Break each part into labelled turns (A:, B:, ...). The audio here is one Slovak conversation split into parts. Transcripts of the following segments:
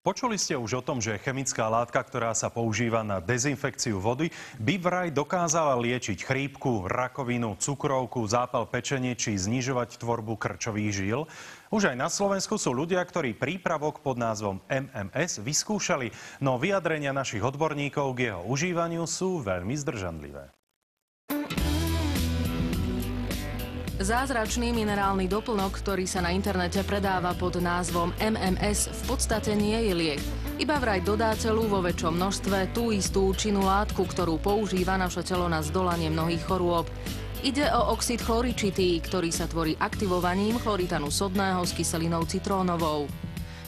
A: Počuli ste už o tom, že chemická látka, ktorá sa používa na dezinfekciu vody, by vraj dokázala liečiť chrípku, rakovinu, cukrovku, zápal pečene či znižovať tvorbu krčových žíl? Už aj na Slovensku sú ľudia, ktorí prípravok pod názvom MMS vyskúšali, no vyjadrenia našich odborníkov k jeho užívaniu sú veľmi zdržanlivé.
B: Zázračný minerálny doplnok, ktorý sa na internete predáva pod názvom MMS, v podstate nie je liek. Iba vraj dodá celú vo väčšom množstve tú istú účinnú látku, ktorú používa naše telo na zdolanie mnohých chorôb. Ide o oxid chloričitý, ktorý sa tvorí aktivovaním chloritanu sodného s kyselinou citrónovou.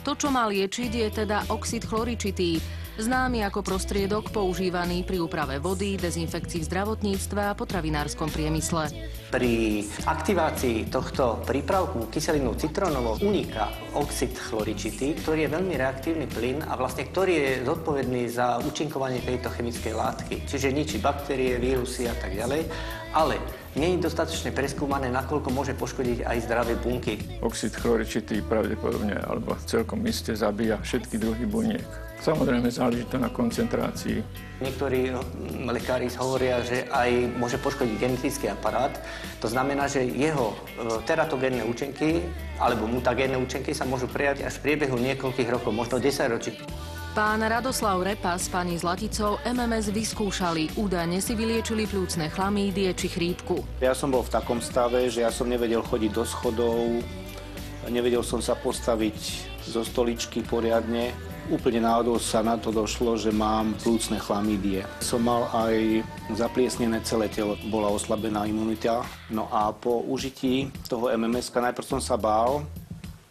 B: To, čo má liečiť, je teda oxid chloričitý, známy ako prostriedok používaný pri úprave vody, dezinfekcii v zdravotníctve a potravinárskom priemysle.
C: Pri aktivácii tohto prípravku kyselinou citrónovou uniká oxid chloričitý, ktorý je veľmi reaktívny plyn a vlastne ktorý je zodpovedný za účinkovanie tejto chemickej látky. Čiže ničí baktérie, vírusy a tak ďalej, ale nie je dostatočne preskúmané, nakoľko môže poškodiť aj zdravé bunky.
D: Oxid chloričitý pravdepodobne alebo celkom iste zabíja všetky druhy buniek. Samozrejme záleží to na koncentrácii.
C: Niektorí lekári hovoria, že aj môže poškodiť genetický aparát. To znamená, že jeho teratogénne účinky alebo mutagénne účinky sa môžu prejavať až v priebehu niekoľkých rokov, možno 10 ročí.
B: Pán Radoslav Repa s pani Zlaticou MMS vyskúšali. Údajne si vyliečili pľúcne chlamídie či chrípku.
E: Ja som bol v takom stave, že ja som nevedel chodiť do schodov, nevedel som sa postaviť zo stoličky poriadne. Úplne náhodou sa na to došlo, že mám plúcne chlamídie. Som mal aj zapliesnené celé telo, bola oslabená imunita. No a po užití toho MMS-ka najprv som sa bál,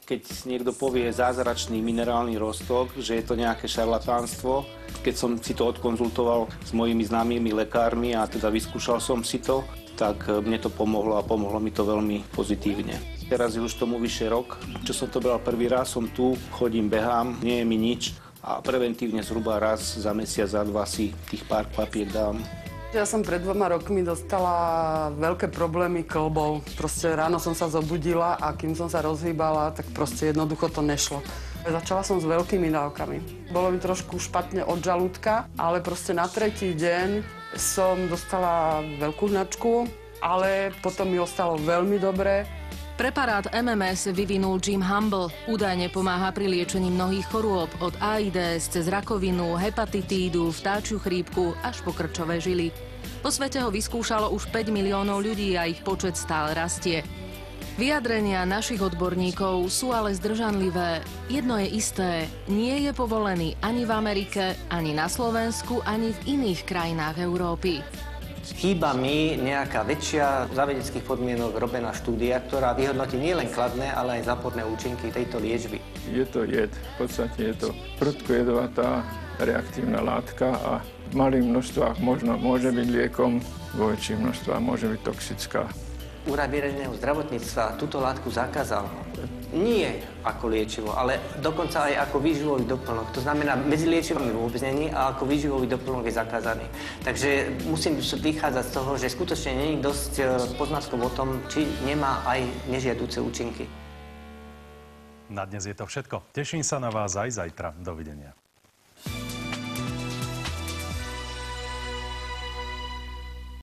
E: keď niekto povie zázračný minerálny roztok, že je to nejaké šarlatánstvo. Keď som si to odkonzultoval s mojimi známymi lekármi a teda vyskúšal som si to, tak mne to pomohlo a pomohlo mi to veľmi pozitívne. Teraz je už tomu vyše rok, čo som to bral prvý raz, som tu, chodím, behám, nie je mi nič a preventívne zhruba raz za mesiac, za dva si tých pár kvapiek dám.
F: Ja som pred 2 rokmi dostala veľké problémy kĺbov. Proste ráno som sa zobudila a kým som sa rozhýbala, tak proste jednoducho to nešlo. Začala som s veľkými dávkami. Bolo mi trošku špatne od žalúdka, ale proste na tretí deň som dostala veľkú hnačku, ale potom mi ostalo veľmi dobre.
B: Preparát MMS vyvinul Jim Humble. Údajne pomáha pri liečení mnohých chorôb, od AIDS cez rakovinu, hepatitídu, vtáčiu chrípku až po krčové žily. Po svete ho vyskúšalo už 5 miliónov ľudí a ich počet stále rastie. Vyjadrenia našich odborníkov sú ale zdržanlivé. Jedno je isté, nie je povolený ani v Amerike, ani na Slovensku, ani v iných krajinách Európy.
C: Chýba mi nejaká väčšia za vedeckých podmienok robená štúdia, ktorá vyhodnotí nielen kladné, ale aj záporné účinky tejto liečby.
D: Je to jed, v podstate je to prudkojedovatá reaktívna látka a v malých množstvách môže byť liekom, vo väčších množstvách môže byť toxická.
C: Úrad verejného zdravotníctva túto látku zakázal. Nie ako liečivo, ale dokonca aj ako výživový doplnok. To znamená, medzi liečivami vôbec nie a ako výživový doplnok je zakázaný. Takže musím vychádzať z toho, že skutočne nie je dosť poznatkov o tom, či nemá aj nežiaduce účinky.
A: Na dnes je to všetko. Teším sa na vás aj zajtra. Dovidenia.